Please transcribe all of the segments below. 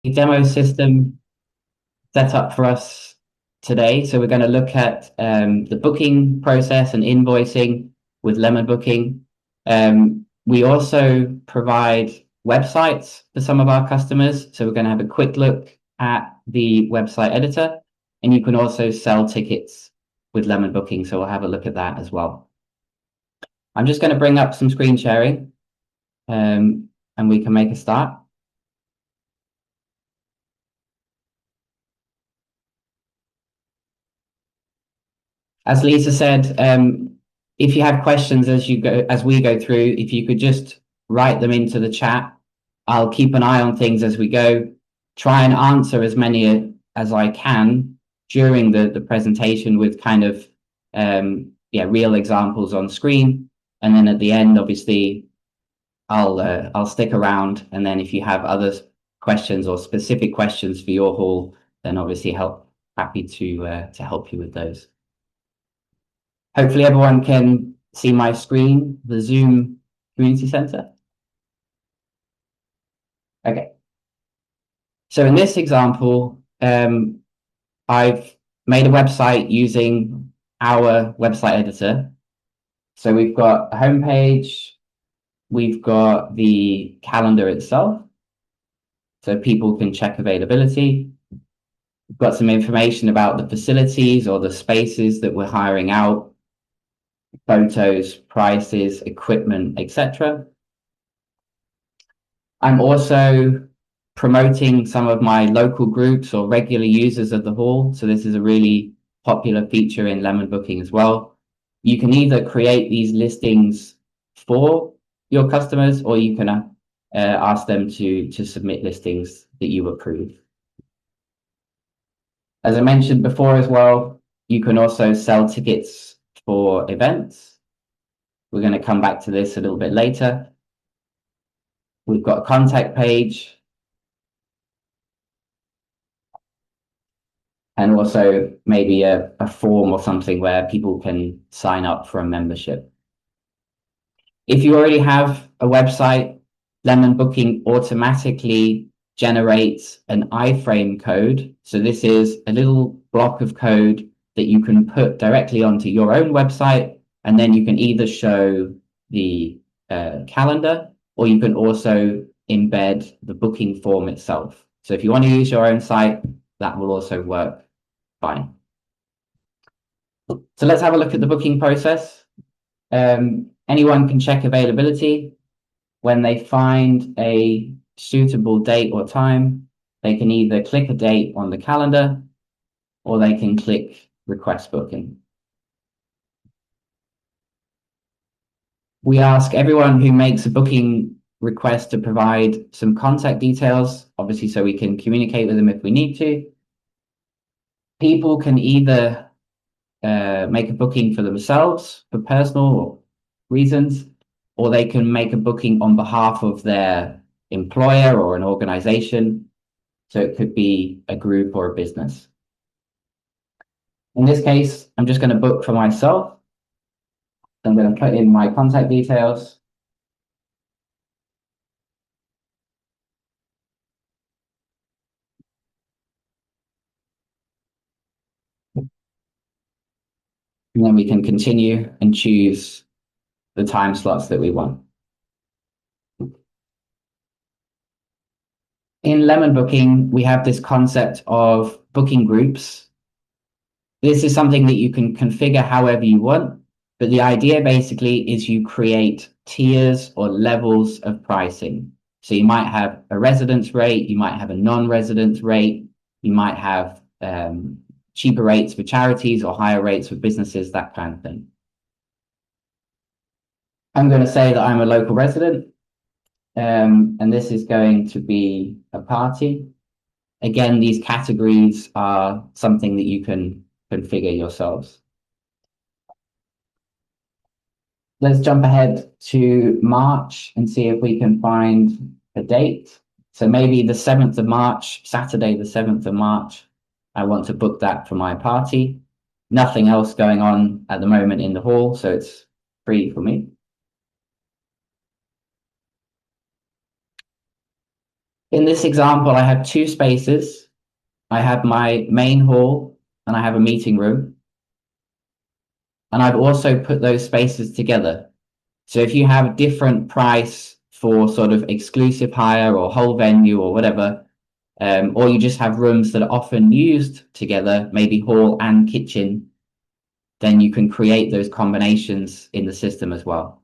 demo system set up for us today. So we're going to look at the booking process and invoicing with LemonBooking. We also provide websites for some of our customers. So we're going to have a quick look at the website editor, and you can also sell tickets with LemonBooking. So we'll have a look at that as well. I'm just going to bring up some screen sharing, and we can make a start. As Lisa said, if you have questions as we go through, if you could just write them into the chat, I'll keep an eye on things as we go, try and answer as many as I can during the presentation with kind of real examples on screen. And then at the end, obviously, I'll stick around. And then if you have other questions or specific questions for your hall, then obviously happy to help you with those. Hopefully everyone can see my screen, the Zoom Community Center. Okay. So in this example, I've made a website using our website editor. So we've got a homepage, we've got the calendar itself, so people can check availability. We've got some information about the facilities or the spaces that we're hiring out, photos, prices, equipment, etc. I'm also promoting some of my local groups or regular users of the hall. So this is a really popular feature in LemonBooking as well. You can either create these listings for your customers, or you can ask them to submit listings that you approve. As I mentioned before as well, you can also sell tickets for events. We're going to come back to this a little bit later. We've got a contact page, and also maybe a form or something where people can sign up for a membership. If you already have a website, LemonBooking automatically generates an iframe code. So this is a little block of code that you can put directly onto your own website, and then you can either show the calendar, or you can also embed the booking form itself. So if you want to use your own site, that will also work fine. So let's have a look at the booking process. Anyone can check availability. When they find a suitable date or time, they can either click a date on the calendar, or they can click request booking. We ask everyone who makes a booking request to provide some contact details, obviously, so we can communicate with them if we need to. People can either make a booking for themselves for personal reasons, or they can make a booking on behalf of their employer or an organization. So it could be a group or a business. In this case, I'm just going to book for myself. I'm going to put in my contact details. And then we can continue and choose the time slots that we want. In LemonBooking, we have this concept of booking groups. This is something that you can configure however you want, but the idea basically is you create tiers or levels of pricing. So you might have a residence rate, you might have a non-residence rate, you might have cheaper rates for charities or higher rates for businesses, that kind of thing. I'm going to say that I'm a local resident, and this is going to be a party. Again, these categories are something that you can configure yourselves. Let's jump ahead to March and see if we can find a date. So maybe the 7th of March, Saturday, the 7th of March, I want to book that for my party. Nothing else going on at the moment in the hall, so it's free for me. In this example, I have two spaces. I have my main hall and I have a meeting room. And I've also put those spaces together. So if you have a different price for sort of exclusive hire or whole venue or whatever, or you just have rooms that are often used together, maybe hall and kitchen, then you can create those combinations in the system as well.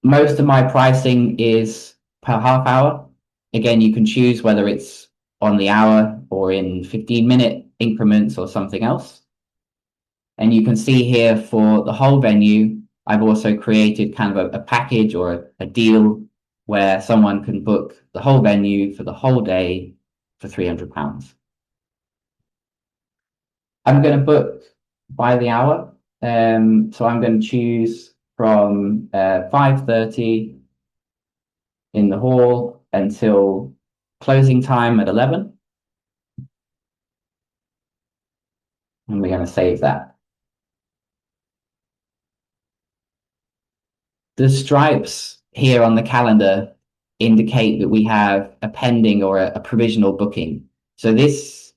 Most of my pricing is per half hour. Again, you can choose whether it's on the hour or in 15-minute increments or something else. And you can see here for the whole venue, I've also created kind of a package or a deal where someone can book the whole venue for the whole day for £300. I'm going to book by the hour. So I'm going to choose from 5:30 in the hall until closing time at 11. And we're going to save that. The stripes here on the calendar indicate that we have a pending or a provisional booking. So this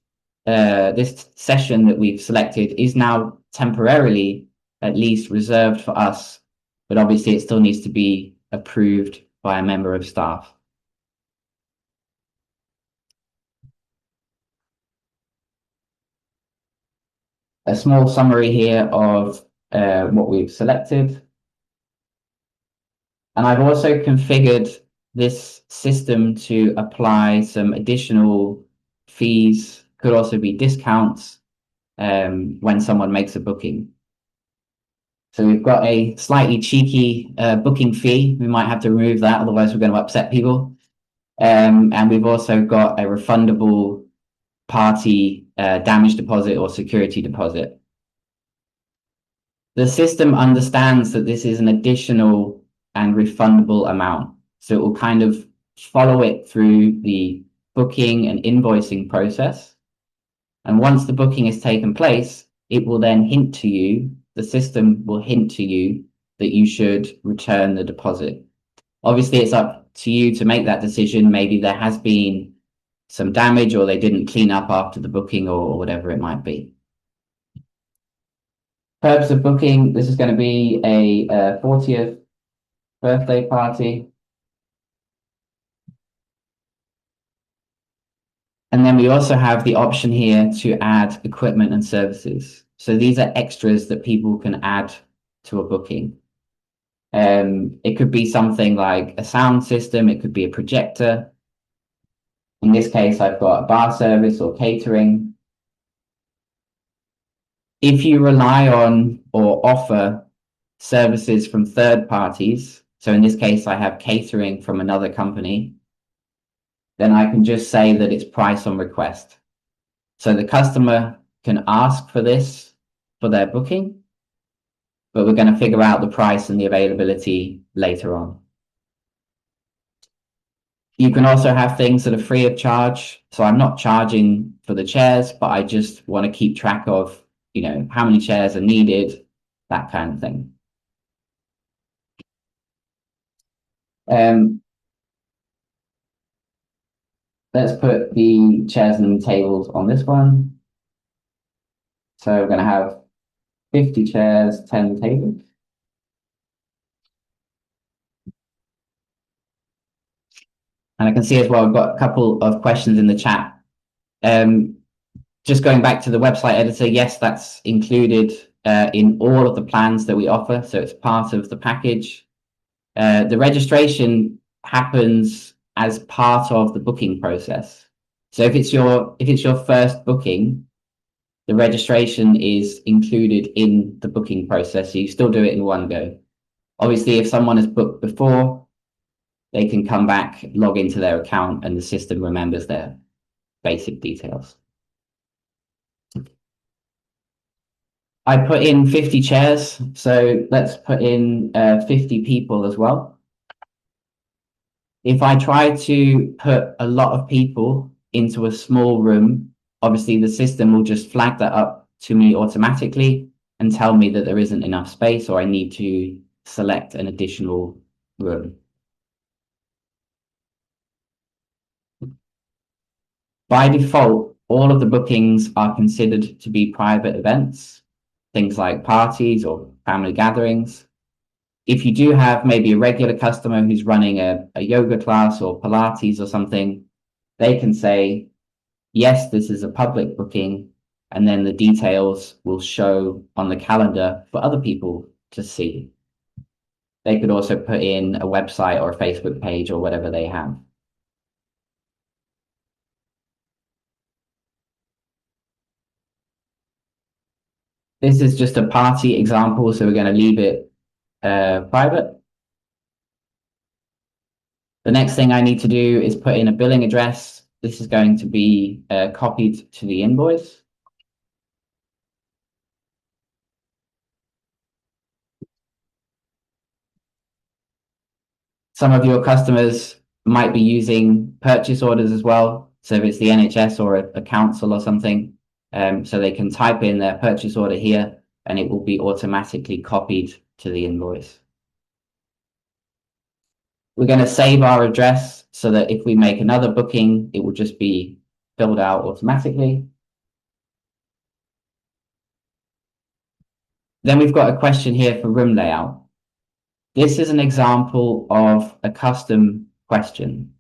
session that we've selected is now temporarily at least reserved for us, but obviously it still needs to be approved by a member of staff. A small summary here of what we've selected. And I've also configured this system to apply some additional fees, could also be discounts when someone makes a booking. So we've got a slightly cheeky booking fee. We might have to remove that, otherwise we're going to upset people. And we've also got a refundable party damage deposit or security deposit. The system understands that this is an additional and refundable amount. So it will kind of follow it through the booking and invoicing process. And once the booking has taken place, it will then hint to you, the system will hint to you that you should return the deposit. Obviously, it's up to you to make that decision. Maybe there has been some damage or they didn't clean up after the booking or whatever it might be. Purpose of booking, this is going to be a 40th birthday party. And then we also have the option here to add equipment and services. So these are extras that people can add to a booking. It could be something like a sound system, it could be a projector. In this case, I've got a bar service or catering. If you rely on or offer services from third parties, so in this case, I have catering from another company, then I can just say that it's price on request. So the customer can ask for this for their booking, but we're going to figure out the price and the availability later on. You can also have things that are free of charge. So I'm not charging for the chairs, but I just want to keep track of, how many chairs are needed, that kind of thing. Let's put the chairs and tables on this one. So we're going to have 50 chairs, 10 tables. And I can see as well, we've got a couple of questions in the chat. Just going back to the website editor, yes, that's included in all of the plans that we offer. So it's part of the package. The registration happens as part of the booking process. So if it's your first booking, the registration is included in the booking process. So you still do it in one go. Obviously, if someone has booked before, they can come back, log into their account, and the system remembers their basic details. I put in 50 chairs, so let's put in 50 people as well. If I try to put a lot of people into a small room, obviously the system will just flag that up to me automatically and tell me that there isn't enough space or I need to select an additional room. By default, all of the bookings are considered to be private events, things like parties or family gatherings. If you do have maybe a regular customer who's running a yoga class or Pilates or something, they can say, yes, this is a public booking, and then the details will show on the calendar for other people to see. They could also put in a website or a Facebook page or whatever they have. This is just a party example, so we're going to leave it private. The next thing I need to do is put in a billing address. This is going to be copied to the invoice. Some of your customers might be using purchase orders as well. So if it's the NHS or a council or something, so they can type in their purchase order here and it will be automatically copied to the invoice. We're going to save our address so that if we make another booking, it will just be filled out automatically. Then we've got a question here for room layout. This is an example of a custom question.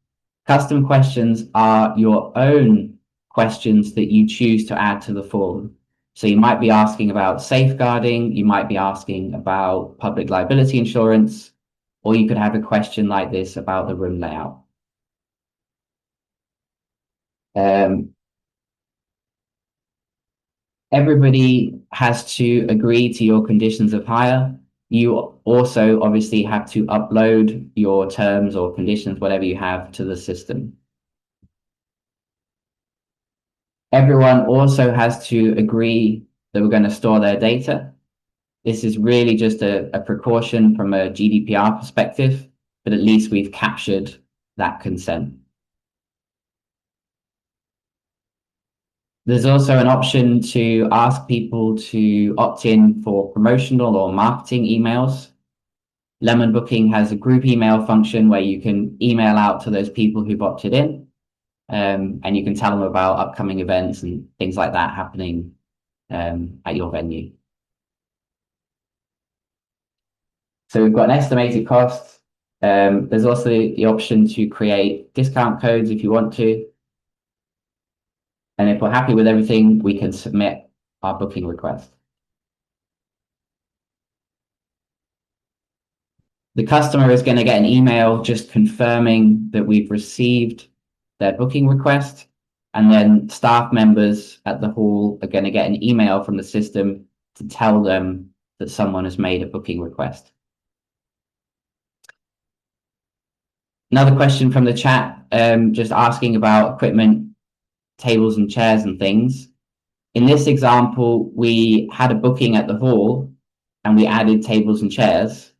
Custom questions are your own questions that you choose to add to the form. So you might be asking about safeguarding, you might be asking about public liability insurance, or you could have a question like this about the room layout. Everybody has to agree to your conditions of hire. You also obviously have to upload your terms or conditions, whatever you have, to the system. Everyone also has to agree that we're going to store their data. This is really just a precaution from a GDPR perspective, but at least we've captured that consent. There's also an option to ask people to opt in for promotional or marketing emails. LemonBooking has a group email function where you can email out to those people who've opted in, and you can tell them about upcoming events and things like that happening at your venue. So we've got an estimated cost. There's also the option to create discount codes if you want to. And if we're happy with everything, we can submit our booking request. The customer is going to get an email just confirming that we've received their booking request. And then staff members at the hall are going to get an email from the system to tell them that someone has made a booking request. Another question from the chat, just asking about equipment, tables and chairs and things. In this example, we had a booking at the hall and we added tables and chairs.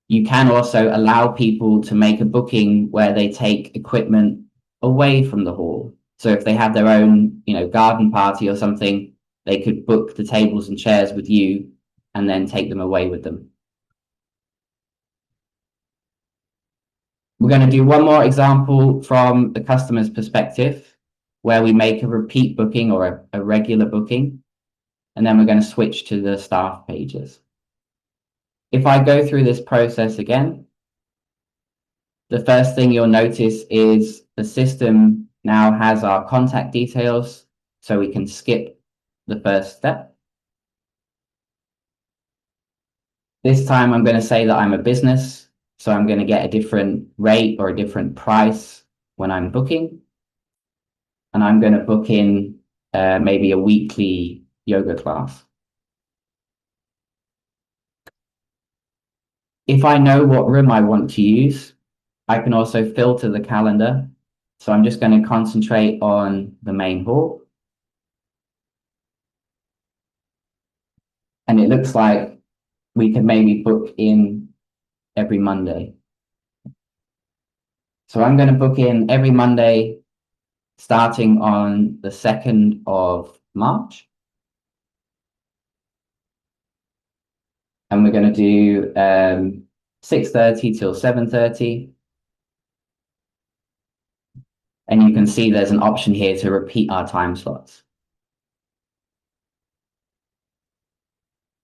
You can also allow people to make a booking where they take equipment away from the hall. So if they have their own, garden party or something, they could book the tables and chairs with you and then take them away with them. We're going to do one more example from the customer's perspective, where we make a repeat booking or a regular booking, and then we're going to switch to the staff pages. If I go through this process again, the first thing you'll notice is the system now has our contact details, so we can skip the first step. This time I'm going to say that I'm a business, so I'm going to get a different rate or a different price when I'm booking. And I'm going to book in maybe a weekly yoga class. If I know what room I want to use, I can also filter the calendar. So I'm just going to concentrate on the main hall. And it looks like we can maybe book in every Monday. So I'm going to book in every Monday starting on the 2nd of March. And we're going to do 6:30 till 7:30. And you can see there's an option here to repeat our time slots.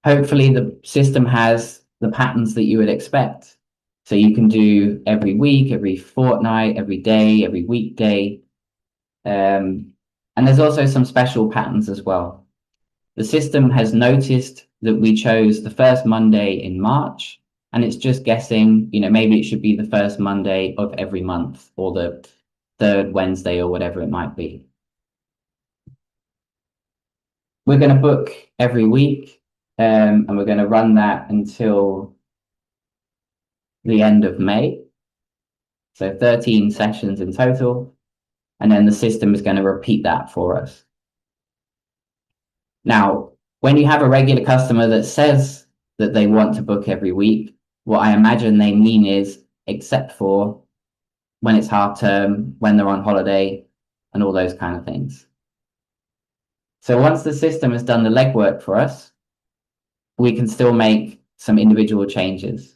Hopefully the system has the patterns that you would expect. So you can do every week, every fortnight, every day, every weekday. And there's also some special patterns as well. The system has noticed that we chose the first Monday in March, and it's just guessing, maybe it should be the first Monday of every month or the third Wednesday or whatever it might be. We're going to book every week, and we're going to run that until the end of May. So 13 sessions in total. And then the system is going to repeat that for us. Now, when you have a regular customer that says that they want to book every week, what I imagine they mean is except for when it's half term, when they're on holiday, and all those kind of things. So once the system has done the legwork for us, we can still make some individual changes.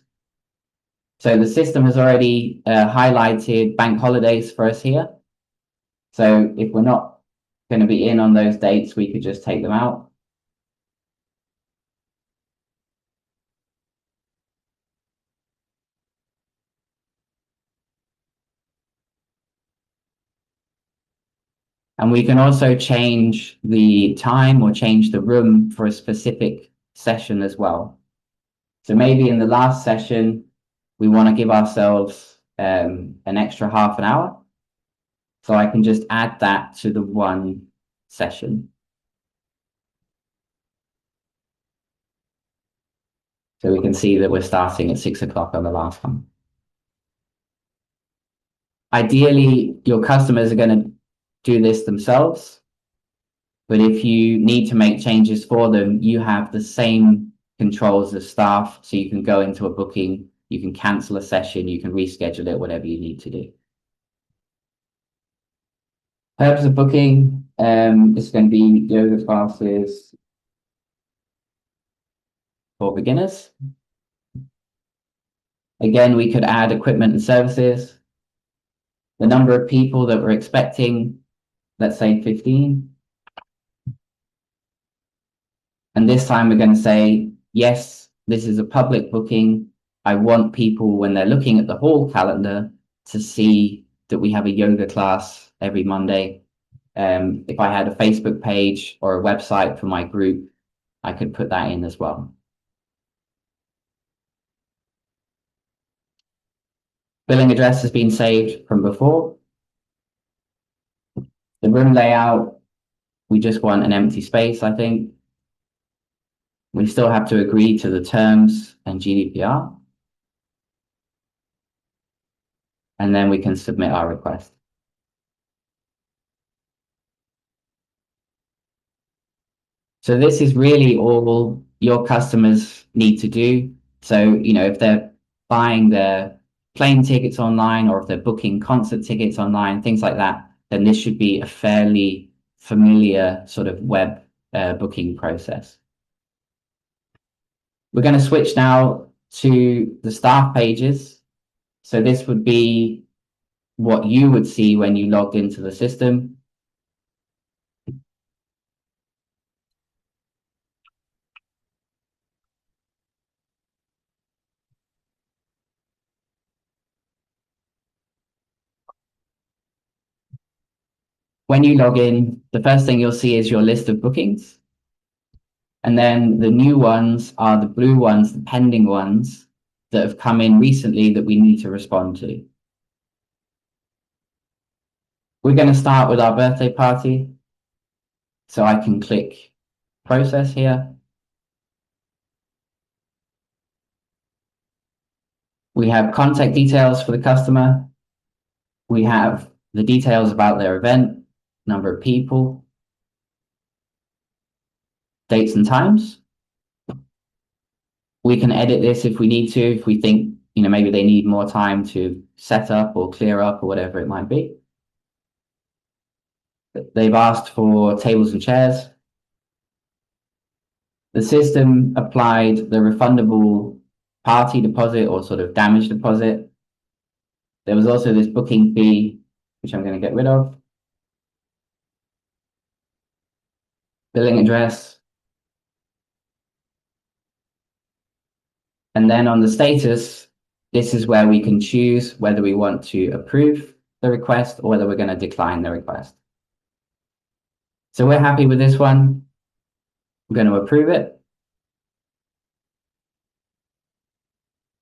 So the system has already highlighted bank holidays for us here. So if we're not going to be in on those dates, we could just take them out. And we can also change the time or change the room for a specific session as well. So maybe in the last session, we want to give ourselves an extra half an hour. So I can just add that to the one session. So we can see that we're starting at 6 o'clock on the last one. Ideally, your customers are going to do this themselves. But if you need to make changes for them, you have the same controls as staff. So you can go into a booking, you can cancel a session, you can reschedule it, whatever you need to do. Purpose of booking is going to be yoga classes for beginners. Again, we could add equipment and services. The number of people that we're expecting, let's say 15. And this time we're going to say, yes, this is a public booking. I want people, when they're looking at the hall calendar, to see that we have a yoga class every Monday. If I had a Facebook page or a website for my group, I could put that in as well. Billing address has been saved from before. The room layout, we just want an empty space, I think. We still have to agree to the terms and GDPR. And then we can submit our request. So this is really all your customers need to do. So, if they're buying their plane tickets online or if they're booking concert tickets online, things like that, then this should be a fairly familiar sort of web booking process. We're going to switch now to the staff pages. So this would be what you would see when you logged into the system. When you log in, the first thing you'll see is your list of bookings. And then the new ones are the blue ones, the pending ones that have come in recently that we need to respond to. We're going to start with our birthday party. So I can click process here. We have contact details for the customer. We have the details about their event, number of people, dates and times. We can edit this if we need to, if we think, maybe they need more time to set up or clear up or whatever it might be. They've asked for tables and chairs. The system applied the refundable party deposit or sort of damage deposit. There was also this booking fee which I'm going to get rid of. Billing address. And then on the status, this is where we can choose whether we want to approve the request or whether we're going to decline the request. So we're happy with this one. We're going to approve it.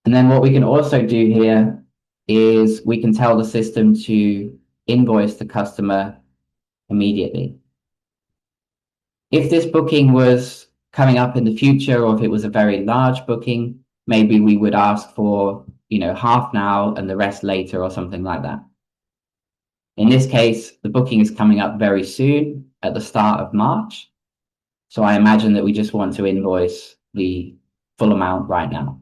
And then what we can also do here is we can tell the system to invoice the customer immediately. If this booking was coming up in the future, or if it was a very large booking, maybe we would ask for, half now and the rest later or something like that. In this case, the booking is coming up very soon at the start of March. So I imagine that we just want to invoice the full amount right now.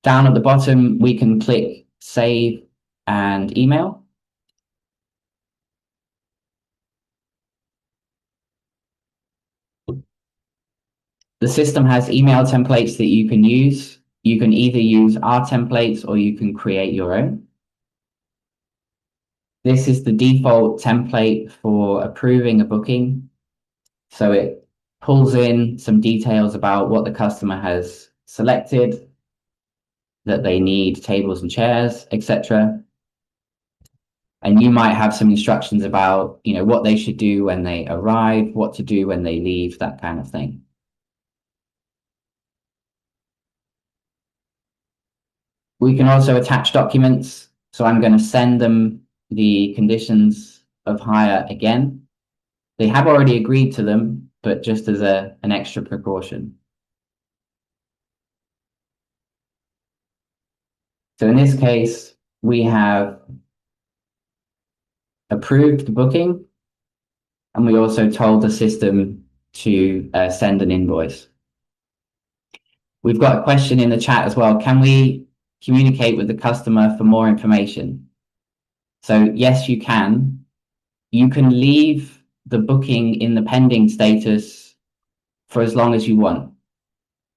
Down at the bottom, we can click Save and Email. The system has email templates that you can use. You can either use our templates or you can create your own. This is the default template for approving a booking. So it pulls in some details about what the customer has selected, that they need tables and chairs, etc. And you might have some instructions about, what they should do when they arrive, what to do when they leave, that kind of thing. We can also attach documents. So I'm going to send them the conditions of hire again. They have already agreed to them, but just as an extra precaution. So in this case, we have approved the booking, and we also told the system to send an invoice. We've got a question in the chat as well. Can we communicate with the customer for more information? So yes, you can. You can leave the booking in the pending status for as long as you want.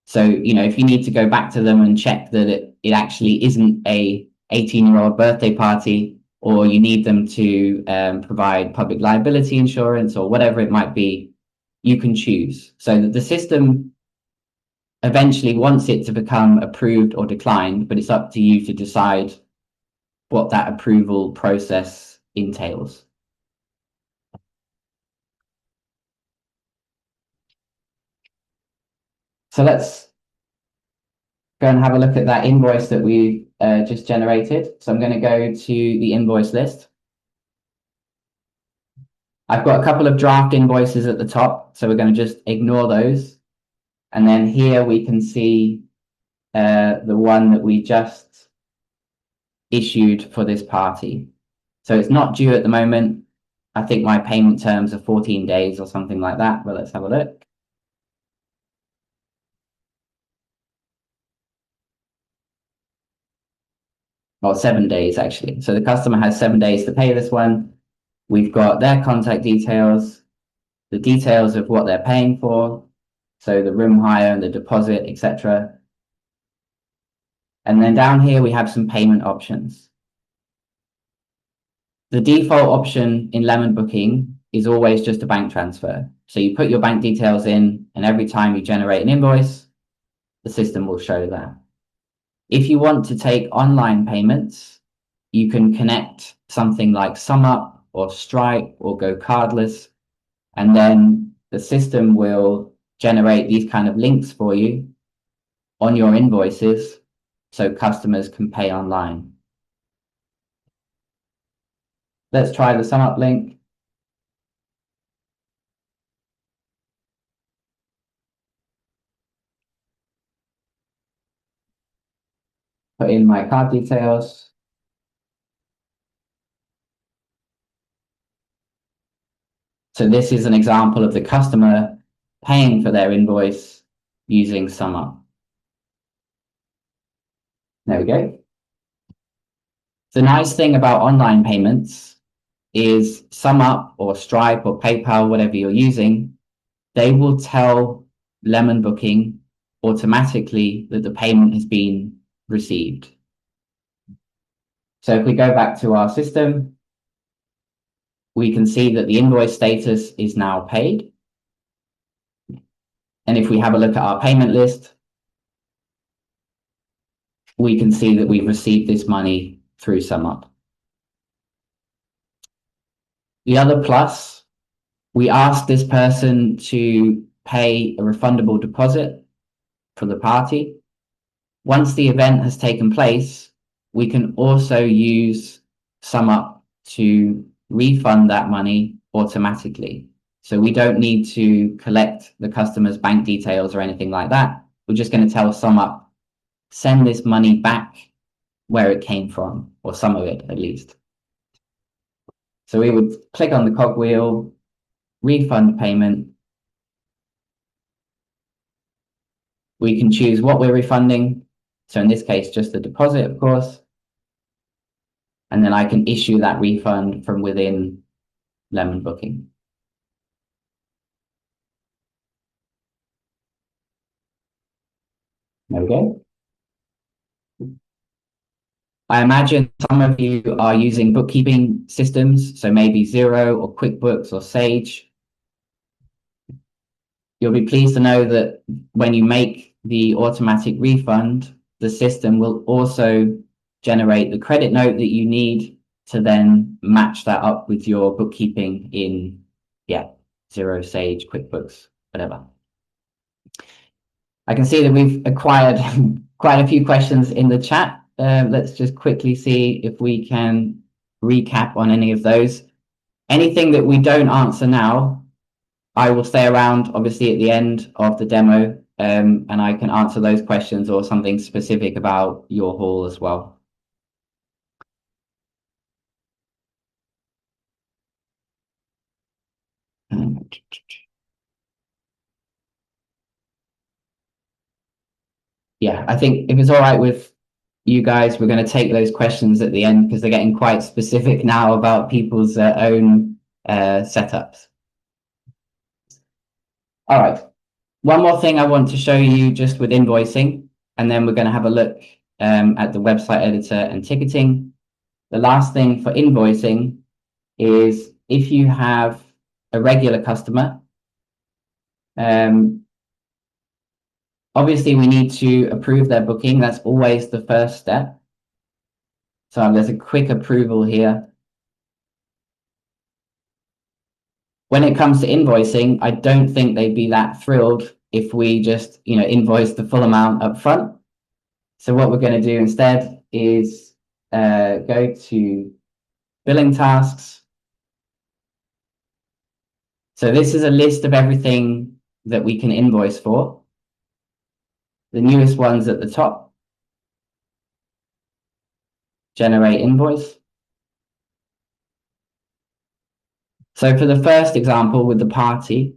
So, if you need to go back to them and check that it actually isn't a 18-year-old birthday party, or you need them to provide public liability insurance or whatever it might be, you can choose. So the system eventually wants it to become approved or declined, but it's up to you to decide what that approval process entails. So let's go and have a look at that invoice that we just generated. So I'm going to go to the invoice list. I've got a couple of draft invoices at the top, so we're going to just ignore those. And then here we can see the one that we just issued for this party. So it's not due at the moment. I think my payment terms are 14 days or something like that, but let's have a look. Well, 7 days actually. So the customer has 7 days to pay this one. We've got their contact details, the details of what they're paying for, so the room hire and the deposit, etc. And then down here we have some payment options. The default option in LemonBooking is always just a bank transfer. So you put your bank details in, and every time you generate an invoice, the system will show that. If you want to take online payments, you can connect something like SumUp or Stripe or go cardless, and then the system will generate these kind of links for you on your invoices so customers can pay online. Let's try the SumUp link. Put in my card details. So this is an example of the customer paying for their invoice using SumUp. There we go. The nice thing about online payments is SumUp or Stripe or PayPal, whatever you're using, they will tell LemonBooking automatically that the payment has been received. So if we go back to our system, we can see that the invoice status is now paid. And if we have a look at our payment list, we can see that we've received this money through SumUp. The other plus, we asked this person to pay a refundable deposit for the party. Once the event has taken place, we can also use SumUp to refund that money automatically. So we don't need to collect the customer's bank details or anything like that. We're just going to tell SumUp, send this money back where it came from, or some of it at least. So we would click on the cogwheel, refund payment. We can choose what we're refunding. So in this case, just the deposit, of course. And then I can issue that refund from within LemonBooking. There we go. I imagine some of you are using bookkeeping systems, so maybe Xero or QuickBooks or Sage. You'll be pleased to know that when you make the automatic refund, the system will also generate the credit note that you need to then match that up with your bookkeeping in, Xero, Sage, QuickBooks, whatever. I can see that we've acquired quite a few questions in the chat. Let's just quickly see if we can recap on any of those. Anything that we don't answer now, I will stay around, obviously, at the end of the demo, and I can answer those questions or something specific about your hall as well. Yeah, I think if it's all right with you guys, we're going to take those questions at the end because they're getting quite specific now about people's own setups. All right. One more thing I want to show you just with invoicing, and then we're going to have a look at the website editor and ticketing. The last thing for invoicing is if you have a regular customer, obviously we need to approve their booking. That's always the first step. So there's a quick approval here. When it comes to invoicing, I don't think they'd be that thrilled if we just, invoice the full amount up front. So what we're going to do instead is go to billing tasks. So this is a list of everything that we can invoice for. The newest one's at the top. Generate invoice. So for the first example with the party,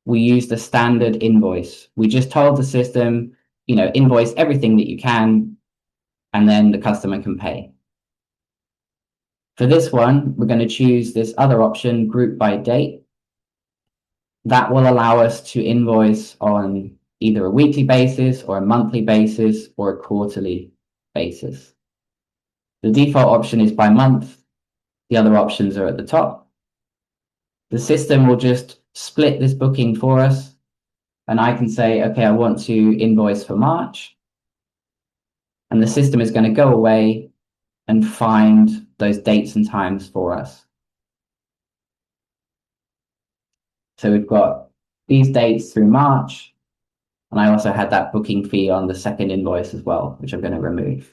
we used a standard invoice. We just told the system, invoice everything that you can, and then the customer can pay. For this one, we're going to choose this other option, group by date. That will allow us to invoice on either a weekly basis or a monthly basis or a quarterly basis. The default option is by month. The other options are at the top. The system will just split this booking for us, and I can say, okay, I want to invoice for March. And the system is going to go away and find those dates and times for us. So we've got these dates through March, and I also had that booking fee on the second invoice as well, which I'm going to remove.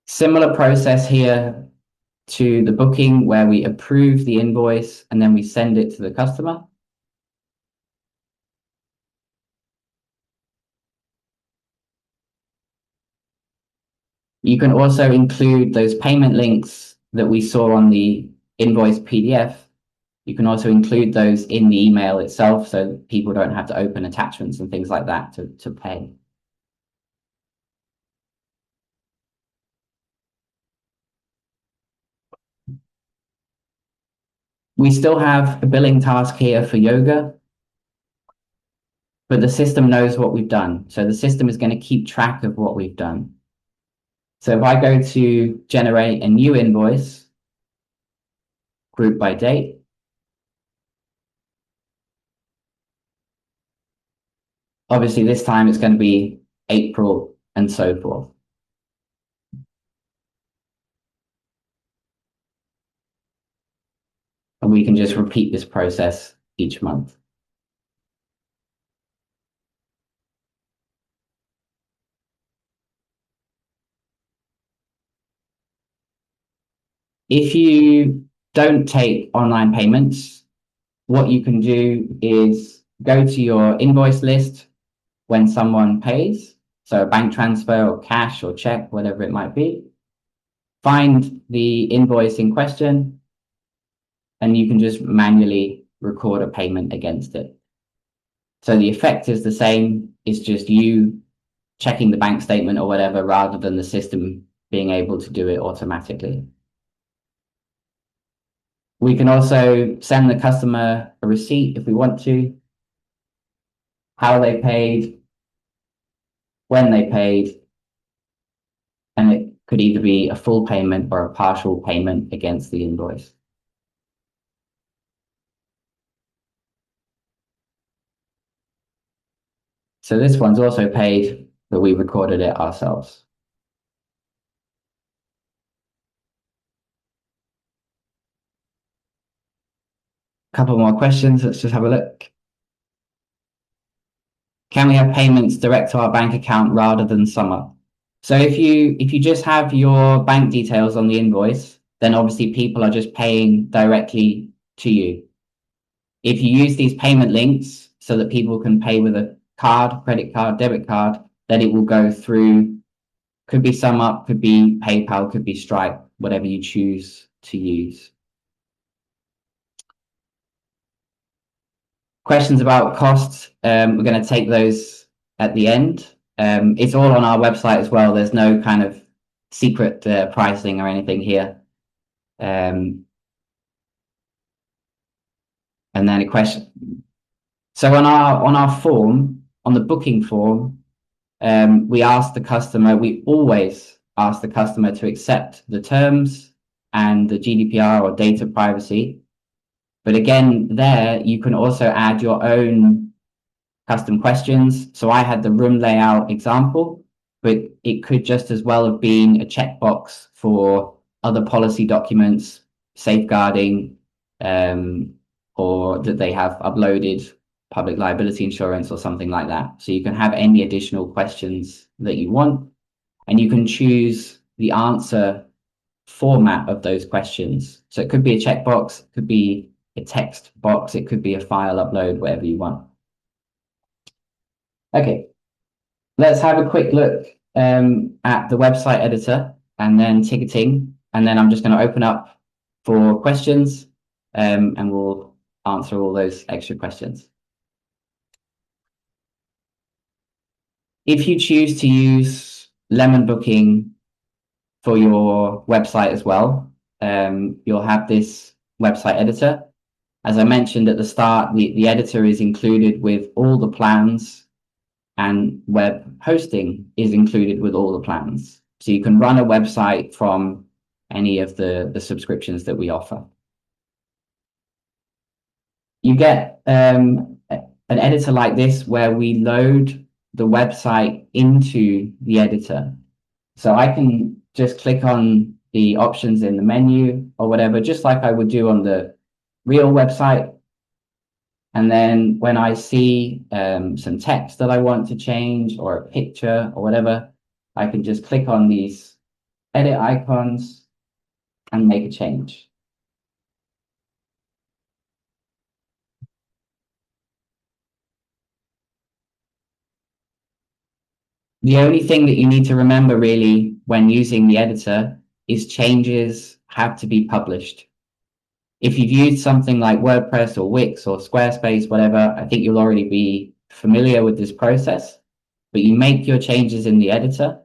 Similar process here to the booking where we approve the invoice and then we send it to the customer. You can also include those payment links that we saw on the invoice PDF. You can also include those in the email itself so people don't have to open attachments and things like that to pay. We still have a billing task here for yoga, but the system knows what we've done. So the system is going to keep track of what we've done. So if I go to generate a new invoice, group by date, obviously this time it's going to be April and so forth. And we can just repeat this process each month. If you don't take online payments, what you can do is go to your invoice list when someone pays, so a bank transfer or cash or check, whatever it might be. Find the invoice in question, and you can just manually record a payment against it. So the effect is the same, it's just you checking the bank statement or whatever rather than the system being able to do it automatically. We can also send the customer a receipt if we want to, how they paid, when they paid, and it could either be a full payment or a partial payment against the invoice. So this one's also paid, but we recorded it ourselves. Couple more questions, let's just have a look. Can we have payments direct to our bank account rather than SumUp? So if you just have your bank details on the invoice, then obviously people are just paying directly to you. If you use these payment links so that people can pay with a card, credit card, debit card, then it will go through, could be SumUp, could be PayPal, could be Stripe, whatever you choose to use. Questions about costs, we're going to take those at the end. It's all on our website as well. There's no kind of secret pricing or anything here. And then a question. So on our form, on the booking form, we always ask the customer to accept the terms and the GDPR or data privacy. But again, there you can also add your own custom questions. So I had the room layout example, but it could just as well have been a checkbox for other policy documents, safeguarding, or that they have uploaded public liability insurance or something like that. So you can have any additional questions that you want, and you can choose the answer format of those questions. So it could be a checkbox, it could be a text box, it could be a file upload, whatever you want. Okay, let's have a quick look at the website editor and then ticketing, and then I'm just going to open up for questions and we'll answer all those extra questions. If you choose to use LemonBooking for your website as well, you'll have this website editor. As I mentioned at the start, the editor is included with all the plans, and web hosting is included with all the plans. So you can run a website from any of the subscriptions that we offer. You get an editor like this where we load the website into the editor. So I can just click on the options in the menu or whatever, just like I would do on the real website. And then when I see some text that I want to change or a picture or whatever, I can just click on these edit icons and make a change. The only thing that you need to remember really when using the editor is changes have to be published. If you've used something like WordPress or Wix or Squarespace, whatever, I think you'll already be familiar with this process, but you make your changes in the editor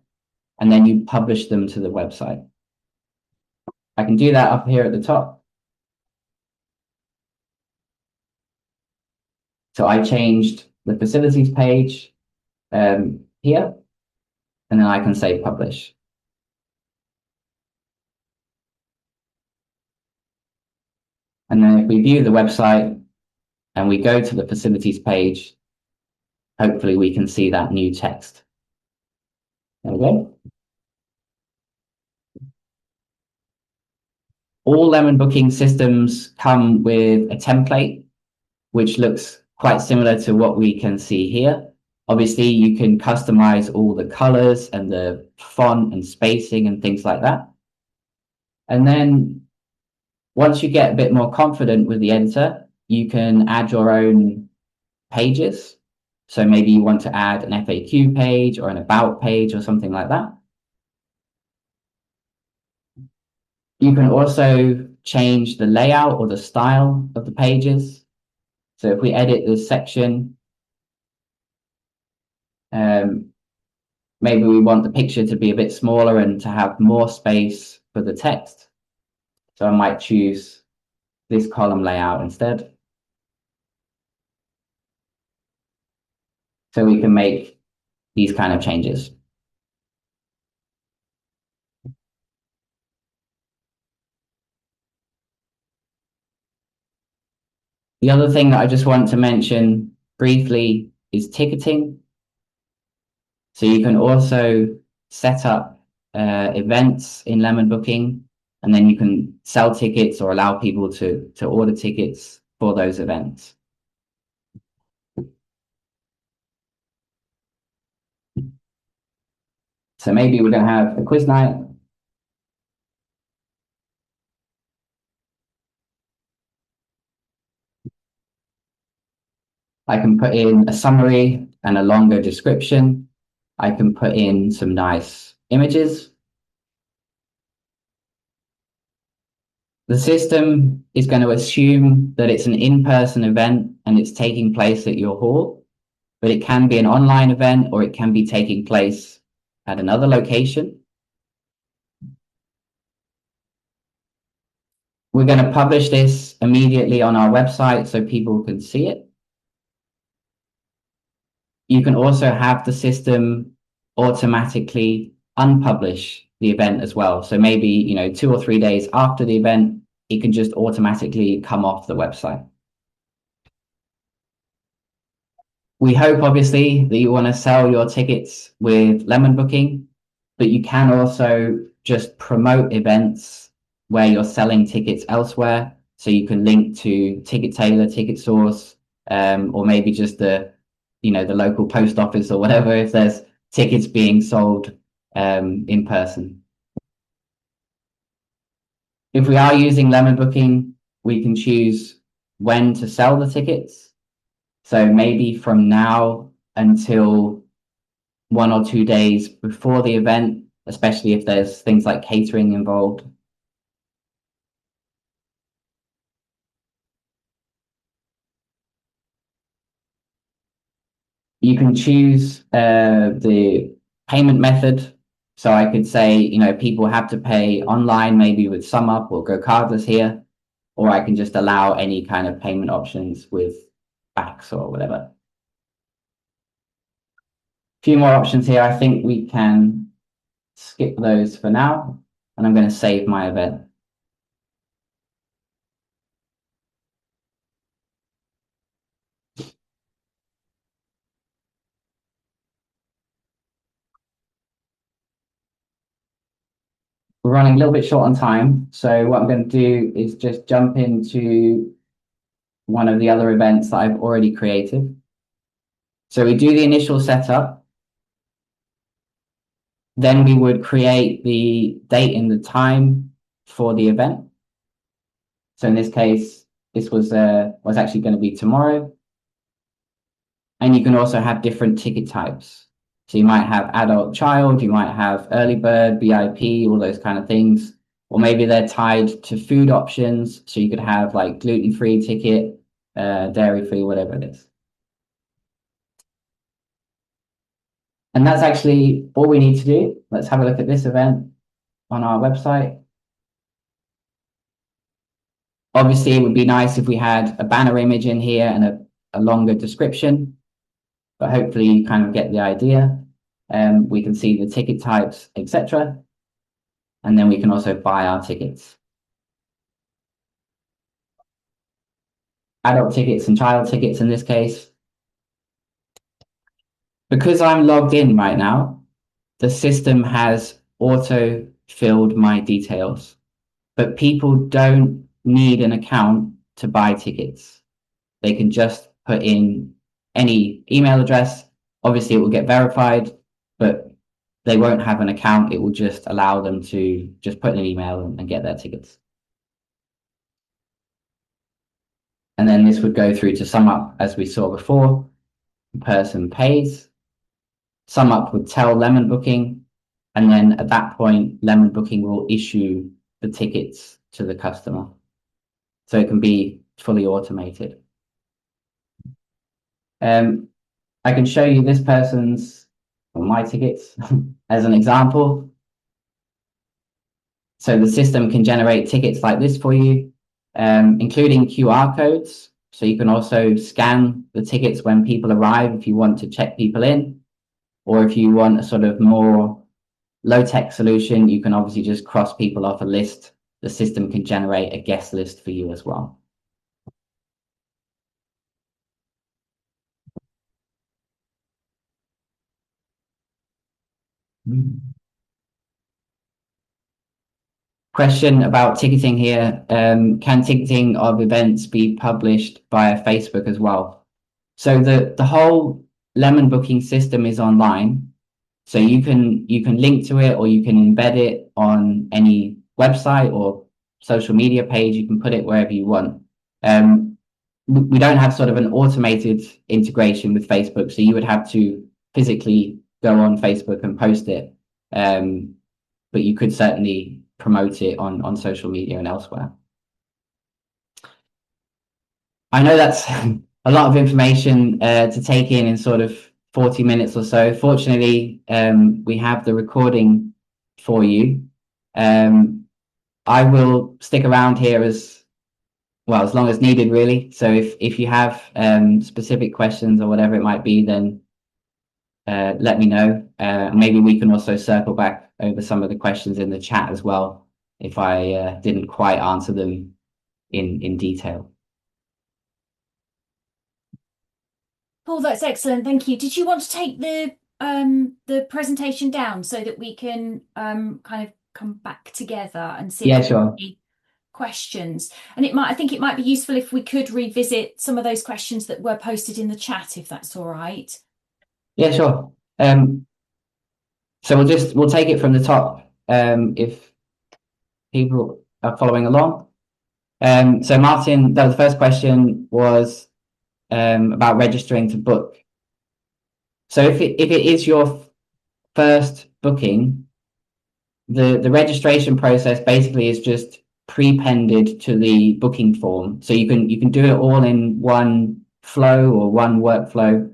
and then you publish them to the website. I can do that up here at the top. So I changed the facilities page here, and then I can say publish. And then if we view the website and we go to the facilities page, hopefully we can see that new text. There we go. All LemonBooking systems come with a template, which looks quite similar to what we can see here. Obviously, you can customize all the colors and the font and spacing and things like that. And then once you get a bit more confident with the editor, you can add your own pages. So maybe you want to add an FAQ page or an about page or something like that. You can also change the layout or the style of the pages. So if we edit this section, maybe we want the picture to be a bit smaller and to have more space for the text. So I might choose this column layout instead. So we can make these kind of changes. The other thing that I just want to mention briefly is ticketing. So you can also set up events in LemonBooking, and then you can sell tickets or allow people to order tickets for those events. So maybe we're going to have a quiz night. I can put in a summary and a longer description. I can put in some nice images. The system is going to assume that it's an in-person event and it's taking place at your hall, but it can be an online event or it can be taking place at another location. We're going to publish this immediately on our website so people can see it. You can also have the system automatically unpublish the event as well. So maybe, 2 or 3 days after the event, it can just automatically come off the website. We hope, obviously, that you want to sell your tickets with LemonBooking, but you can also just promote events where you're selling tickets elsewhere. So you can link to Ticket Tailor, Ticket Source, or maybe just the local post office or whatever, if there's tickets being sold in person. If we are using LemonBooking, we can choose when to sell the tickets. So maybe from now until 1 or 2 days before the event, especially if there's things like catering involved. You can choose the payment method. So I could say, people have to pay online, maybe with SumUp or Go Cardless here, or I can just allow any kind of payment options with backs or whatever. A few more options here. I think we can skip those for now, and I'm going to save my event. We're running a little bit short on time, so what I'm going to do is just jump into one of the other events that I've already created. So we do the initial setup. Then we would create the date and the time for the event. So in this case, this was actually going to be tomorrow. And you can also have different ticket types. So you might have adult child, you might have early bird, VIP, all those kind of things. Or maybe they're tied to food options. So you could have like gluten-free ticket, dairy-free, whatever it is. And that's actually all we need to do. Let's have a look at this event on our website. Obviously, it would be nice if we had a banner image in here and a longer description, but hopefully you kind of get the idea. We can see the ticket types, etc. And then we can also buy our tickets. Adult tickets and child tickets in this case. Because I'm logged in right now, the system has auto-filled my details, but people don't need an account to buy tickets. They can just put in any email address. Obviously, it will get verified, but they won't have an account. It will just allow them to just put in an email and get their tickets. And then this would go through to sum up, as we saw before. The person pays. Sum up would tell LemonBooking, and then at that point, LemonBooking will issue the tickets to the customer. So it can be fully automated. I can show you this person's, or my tickets, as an example. So the system can generate tickets like this for you, including QR codes. So you can also scan the tickets when people arrive if you want to check people in, or if you want a sort of more low-tech solution, you can obviously just cross people off a list. The system can generate a guest list for you as well. Question about ticketing here. Can ticketing of events be published via Facebook as well? So the whole LemonBooking system is online. So you can link to it, or you can embed it on any website or social media page. You can put it wherever you want. We don't have sort of an automated integration with Facebook, so you would have to physically go on Facebook and post it. But you could certainly promote it on social media and elsewhere. I know that's a lot of information to take in sort of 40 minutes or so. Fortunately, we have the recording for you. I will stick around here as long as needed, really. So if you have specific questions or whatever it might be, then let me know. Maybe we can also circle back over some of the questions in the chat as well, if I didn't quite answer them in detail. Paul, that's excellent. Thank you. Did you want to take the presentation down so that we can kind of come back together and see if there are any questions? And I think it might be useful if we could revisit some of those questions that were posted in the chat, if that's all right. Yeah, sure. So we'll take it from the top if people are following along. So Martin, the first question was about registering to book. So if it is your first booking, the registration process basically is just pre-pended to the booking form. So you can do it all in one flow or one workflow.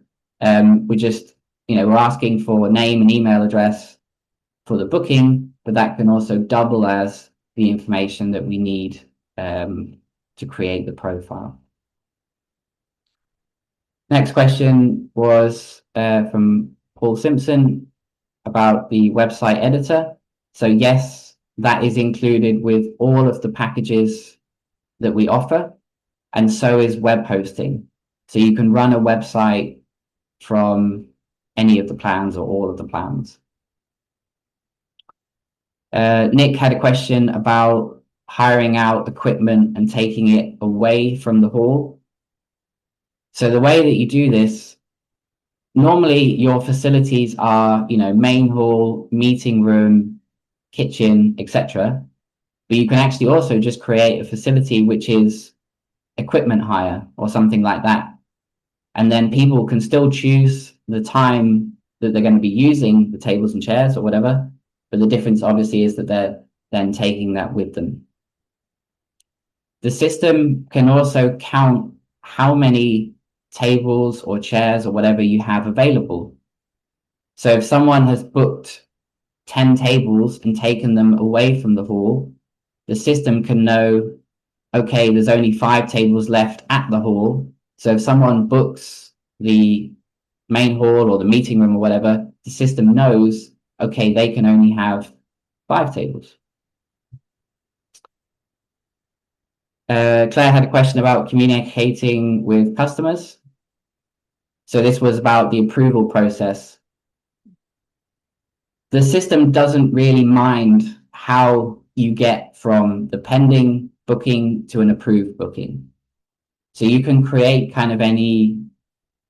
We're asking for a name and email address for the booking, but that can also double as the information that we need to create the profile. Next question was from Paul Simpson about the website editor. So yes, that is included with all of the packages that we offer, and so is web hosting. So you can run a website from any of the plans or all of the plans. Nick had a question about hiring out equipment and taking it away from the hall. So the way that you do this, normally your facilities are, main hall, meeting room, kitchen, etc. But you can actually also just create a facility which is equipment hire or something like that. And then people can still choose the time that they're going to be using the tables and chairs or whatever. But the difference obviously is that they're then taking that with them. The system can also count how many tables or chairs or whatever you have available. So if someone has booked 10 tables and taken them away from the hall, the system can know, okay, there's only 5 tables left at the hall, So if someone books the main hall or the meeting room or whatever, the system knows, okay, they can only have 5 tables. Claire had a question about communicating with customers. So this was about the approval process. The system doesn't really mind how you get from the pending booking to an approved booking. So you can create kind of any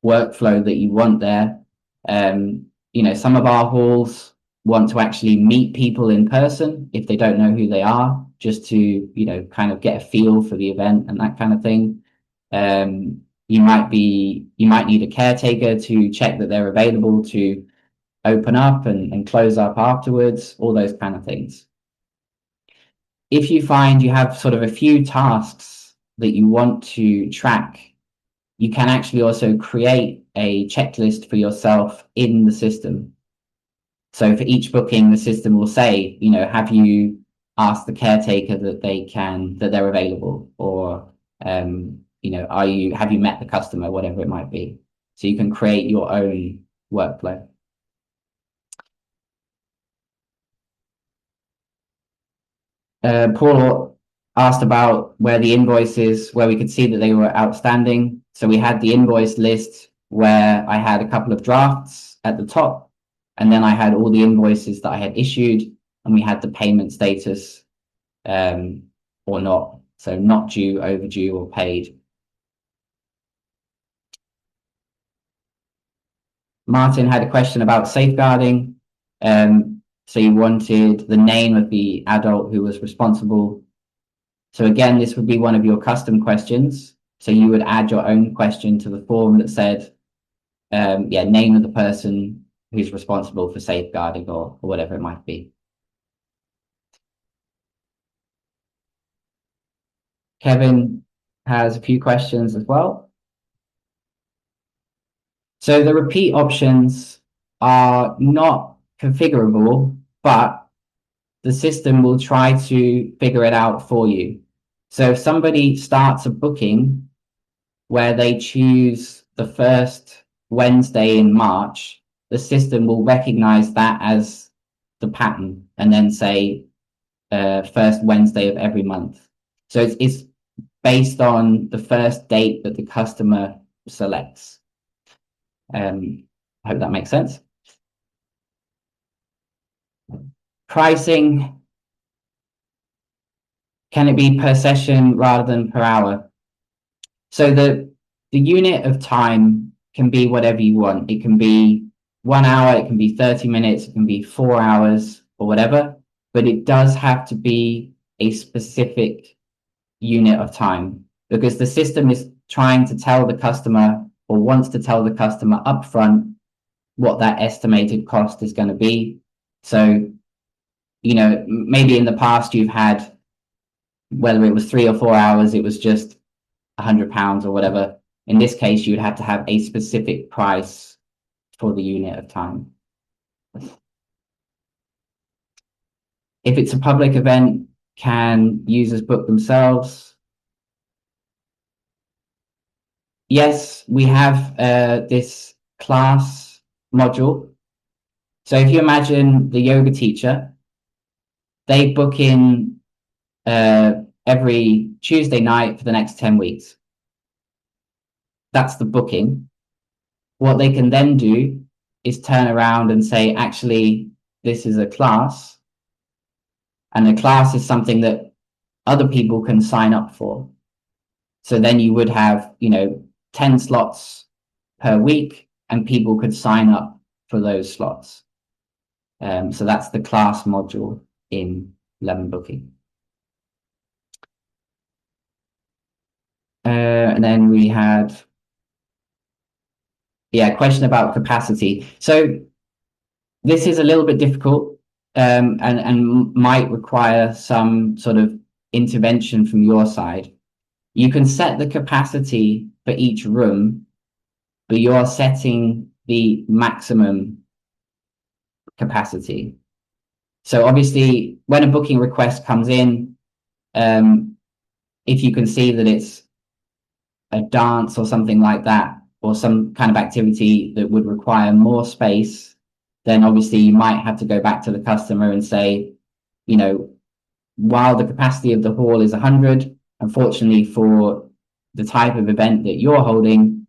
workflow that you want there. Some of our halls want to actually meet people in person if they don't know who they are, just to, kind of get a feel for the event and that kind of thing. You might need a caretaker to check that they're available to open up and close up afterwards, all those kind of things. If you find you have sort of a few tasks that you want to track, you can actually also create a checklist for yourself in the system. So for each booking, the system will say, have you asked the caretaker that they're available, or have you met the customer, whatever it might be. So you can create your own workflow. Paul asked about where we could see that they were outstanding. So we had the invoice list where I had a couple of drafts at the top, and then I had all the invoices that I had issued, and we had the payment status or not. So not due, overdue, or paid. Martin had a question about safeguarding. So you wanted the name of the adult who was responsible. So again, this would be one of your custom questions. So you would add your own question to the form that said, name of the person who's responsible for safeguarding or whatever it might be. Kevin has a few questions as well. So the repeat options are not configurable, but the system will try to figure it out for you. So if somebody starts a booking where they choose the first Wednesday in March, the system will recognize that as the pattern and then say first Wednesday of every month. So it's based on the first date that the customer selects. I hope that makes sense. Pricing, can it be per session rather than per hour? So the unit of time can be whatever you want. It can be 1 hour, it can be 30 minutes, it can be 4 hours or whatever, but it does have to be a specific unit of time, because the system is trying to tell the customer, or wants to tell the customer upfront, what that estimated cost is going to be. So, maybe in the past you've had, whether it was 3 or 4 hours, it was just £100 or whatever. In this case, you'd have to have a specific price for the unit of time. If it's a public event, can users book themselves? Yes, we have this class module. So if you imagine the yoga teacher, they book in every Tuesday night for the next 10 weeks. That's the booking. What they can then do is turn around and say, actually, this is a class, and a class is something that other people can sign up for. So then you would have, 10 slots per week, and people could sign up for those slots. So that's the class module in LemonBooking. And then we had, a question about capacity. So this is a little bit difficult and might require some sort of intervention from your side. You can set the capacity for each room, but you're setting the maximum capacity. So obviously, when a booking request comes in, if you can see that it's a dance or something like that, or some kind of activity that would require more space, then obviously you might have to go back to the customer and say, you know, while the capacity of the hall is 100, unfortunately for the type of event that you're holding,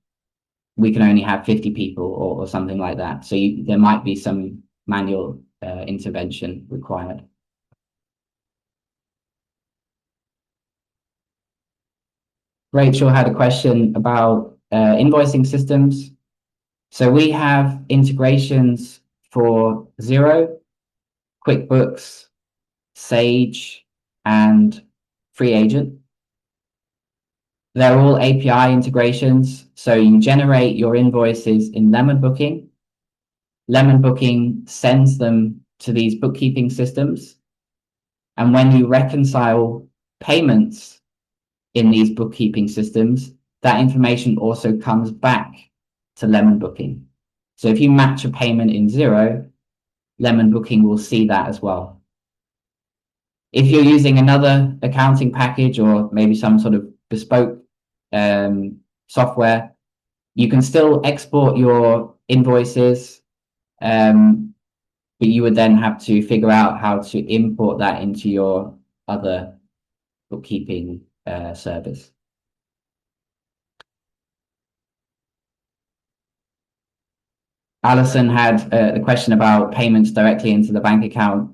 we can only have 50 people or something like that. So there might be some manual intervention required. Rachel had a question about invoicing systems. So we have integrations for Xero, QuickBooks, Sage, and Free Agent. They're all API integrations. So you generate your invoices in LemonBooking. LemonBooking sends them to these bookkeeping systems. And when you reconcile payments in these bookkeeping systems, that information also comes back to LemonBooking. So if you match a payment in Xero, LemonBooking will see that as well. If you're using another accounting package or maybe some sort of bespoke software, you can still export your invoices, but you would then have to figure out how to import that into your other bookkeeping service. Alison had the question about payments directly into the bank account.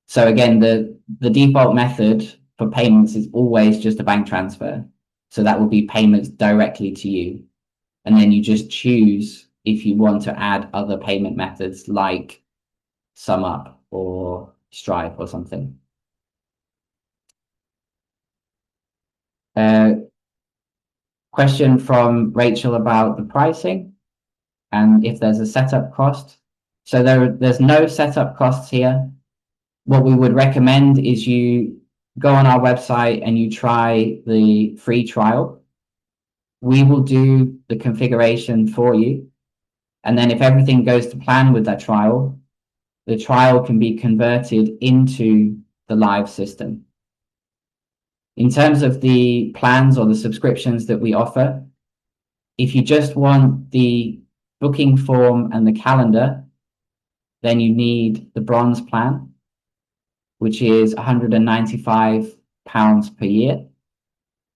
So again, the default method for payments is always just a bank transfer. So that will be payments directly to you. And then you just choose if you want to add other payment methods like SumUp or Stripe or something. Question from Rachel about the pricing and if there's a setup cost. So there's no setup costs here. What we would recommend is you go on our website and you try the free trial. We will do the configuration for you. And then if everything goes to plan with that trial, the trial can be converted into the live system. In terms of the plans or the subscriptions that we offer, if you just want the booking form and the calendar, then you need the bronze plan, which is £195 per year.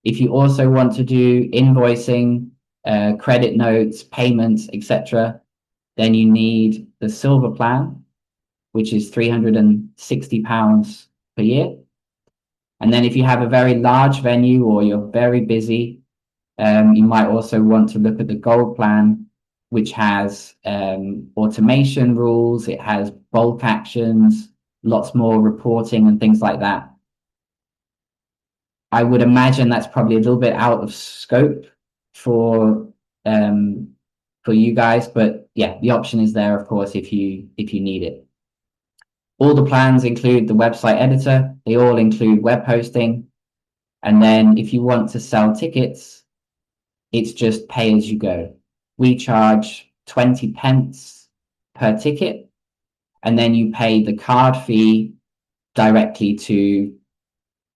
If you also want to do invoicing, credit notes, payments, etc., then you need the silver plan, which is £360 per year. And then if you have a very large venue or you're very busy, you might also want to look at the gold plan, which has automation rules, it has bulk actions, lots more reporting and things like that. I would imagine that's probably a little bit out of scope for you guys, but yeah, the option is there, of course, if you need it. All the plans include the website editor. They all include web hosting. And then if you want to sell tickets, it's just pay as you go. We charge 20 pence per ticket, and then you pay the card fee directly to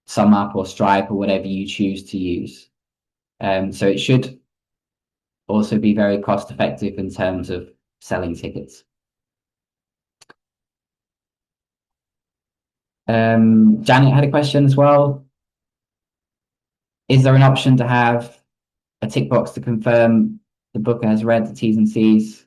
SumUp or Stripe or whatever you choose to use. So it should also be very cost effective in terms of selling tickets. Janet had a question as well. Is there an option to have a tick box to confirm the booker has read the T's and C's?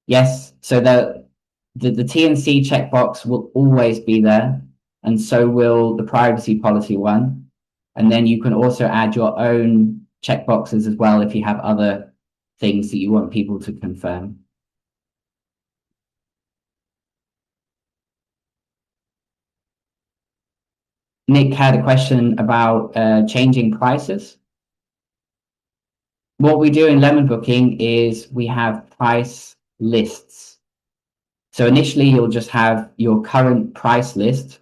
Yes. So the T and C checkbox will always be there, and so will the privacy policy one. And then you can also add your own checkboxes as well if you have other things that you want people to confirm. Nick had a question about changing prices. What we do in LemonBooking is we have price lists. So initially you'll just have your current price list,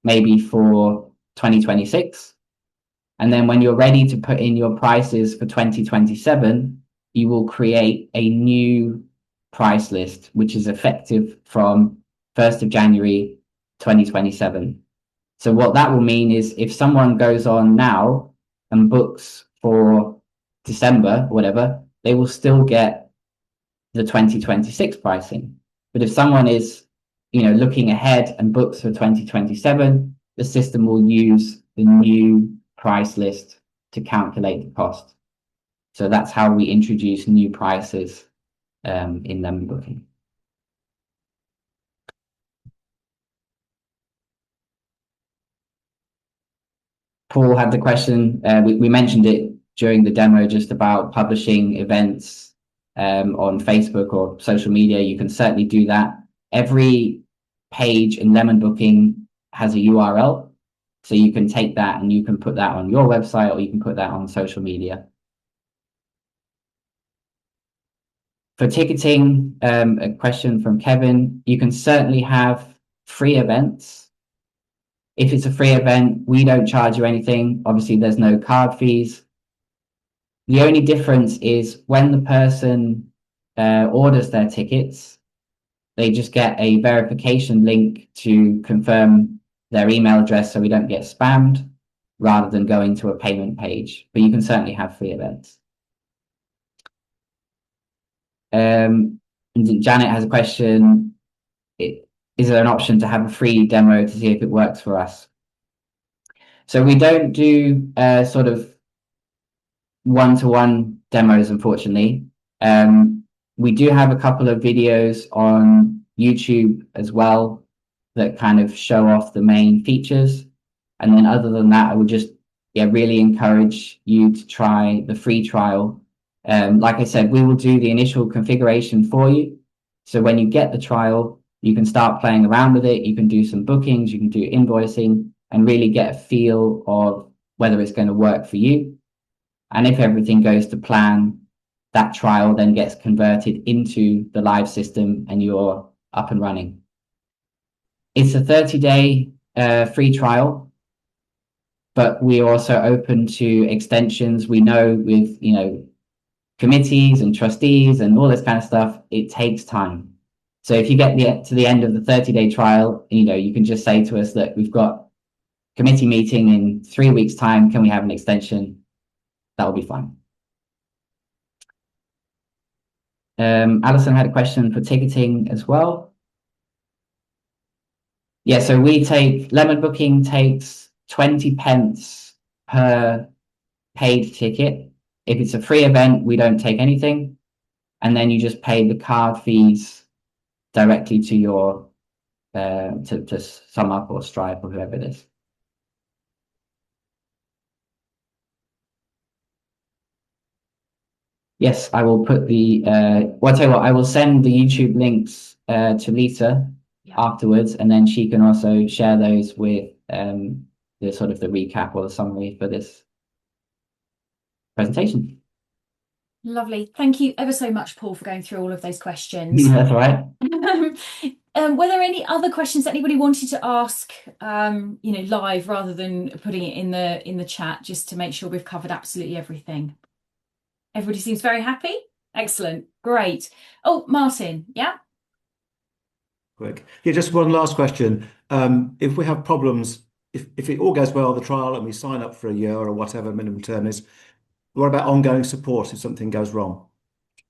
maybe for 2026. And then when you're ready to put in your prices for 2027, you will create a new price list, which is effective from 1st of January 2027. So what that will mean is if someone goes on now and books for December or whatever, they will still get the 2026 pricing. But if someone is, looking ahead and books for 2027, the system will use the new price list to calculate the cost. So that's how we introduce new prices in LemonBooking. Paul had the question, we mentioned it during the demo, just about publishing events on Facebook or social media. You can certainly do that. Every page in LemonBooking has a URL. So you can take that and you can put that on your website, or you can put that on social media. For ticketing, a question from Kevin, you can certainly have free events. If it's a free event, we don't charge you anything. Obviously, there's no card fees. The only difference is when the person orders their tickets, they just get a verification link to confirm their email address so we don't get spammed, rather than going to a payment page. But you can certainly have free events. And Janet has a question. Is there an option to have a free demo to see if it works for us? So we don't do sort of one-to-one demos, unfortunately. We do have a couple of videos on YouTube as well that kind of show off the main features. And then other than that, I would just really encourage you to try the free trial. Like I said, we will do the initial configuration for you. So when you get the trial, you can start playing around with it. You can do some bookings, you can do invoicing, and really get a feel of whether it's going to work for you. And if everything goes to plan, that trial then gets converted into the live system and you're up and running. It's a 30-day free trial, but we're also open to extensions. We know with, committees and trustees and all this kind of stuff, it takes time. So if you get to the end of the 30-day trial, you can just say to us that we've got committee meeting in 3 weeks' time. Can we have an extension? That'll be fine. Alison had a question for ticketing as well. Yeah, so LemonBooking takes 20 pence per paid ticket. If it's a free event, we don't take anything. And then you just pay the card fees directly to your to SumUp or Stripe or whoever it is. Yes, I will put the I'll tell you what, I will send the YouTube links to Lisa afterwards, and then she can also share those with the sort of the recap or the summary for this presentation. Lovely. Thank you ever so much, Paul, for going through all of those questions. That's all right. Were there any other questions that anybody wanted to ask, live rather than putting it in the chat, just to make sure we've covered absolutely everything? Everybody seems very happy. Excellent. Great. Oh, Martin. Yeah. Quick. Yeah, just one last question. If we have problems, if it all goes well, the trial, and we sign up for a year or whatever minimum term is, what about ongoing support if something goes wrong?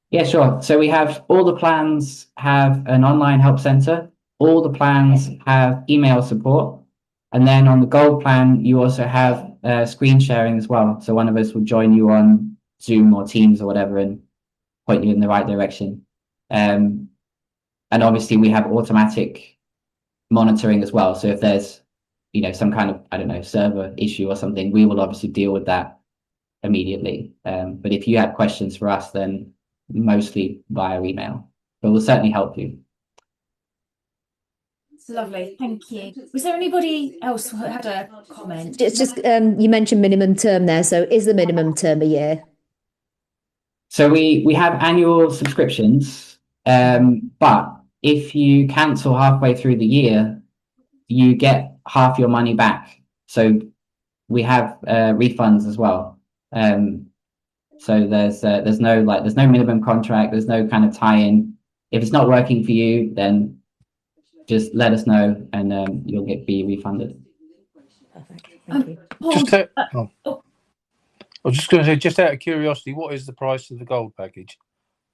Yeah, sure. So we have all the plans have an online help center. All the plans have email support. And then on the gold plan, you also have screen sharing as well. So one of us will join you on Zoom or Teams or whatever and point you in the right direction. And obviously we have automatic monitoring as well. So if there's, some kind of, I don't know, server issue or something, we will obviously deal with that immediately. But if you have questions for us, then mostly via email, but we'll certainly help you. Lovely, thank you. Was there anybody else who had a comment? It's just you mentioned minimum term there, so is the minimum term a year? So we have annual subscriptions, but if you cancel halfway through the year, you get half your money back. So we have refunds as well. So there's no minimum contract. There's no kind of tie-in. If it's not working for you, then just let us know, and you'll be refunded. Perfect. Thank you. I was just going to say, just out of curiosity, what is the price of the gold package?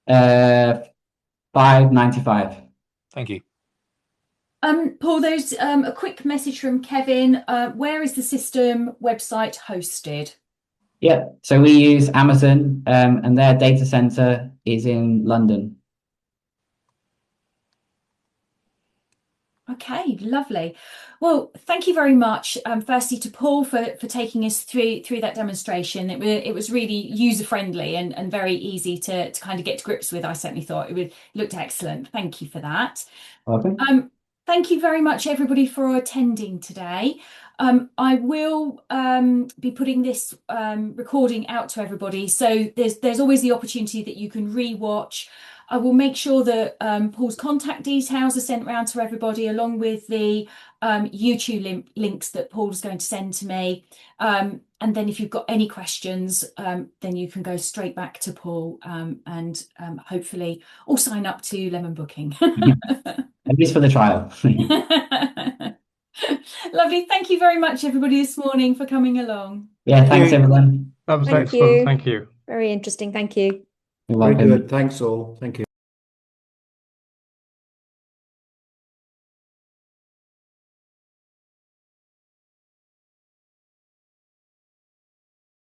$5.95. Thank you. Paul, there's a quick message from Kevin. Where is the system website hosted? Yeah, so we use Amazon, and their data center is in London. Okay, lovely. Well, thank you very much. Firstly, to Paul for taking us through that demonstration. It was really user friendly and very easy to kind of get to grips with. I certainly thought it looked excellent. Thank you for that. Okay. Thank you very much, everybody, for attending today. I will be putting this recording out to everybody, so there's always the opportunity that you can re-watch. I will make sure that Paul's contact details are sent around to everybody, along with the YouTube links that Paul's going to send to me. And then if you've got any questions, then you can go straight back to Paul and hopefully all sign up to LemonBooking. At least for the trial. Lovely. Thank you very much, everybody, this morning for coming along. Yeah, thanks, everyone. That was Thank excellent. you. Thank you. Very interesting. Thank you. You're Very welcome. good. Thanks all. Thank you.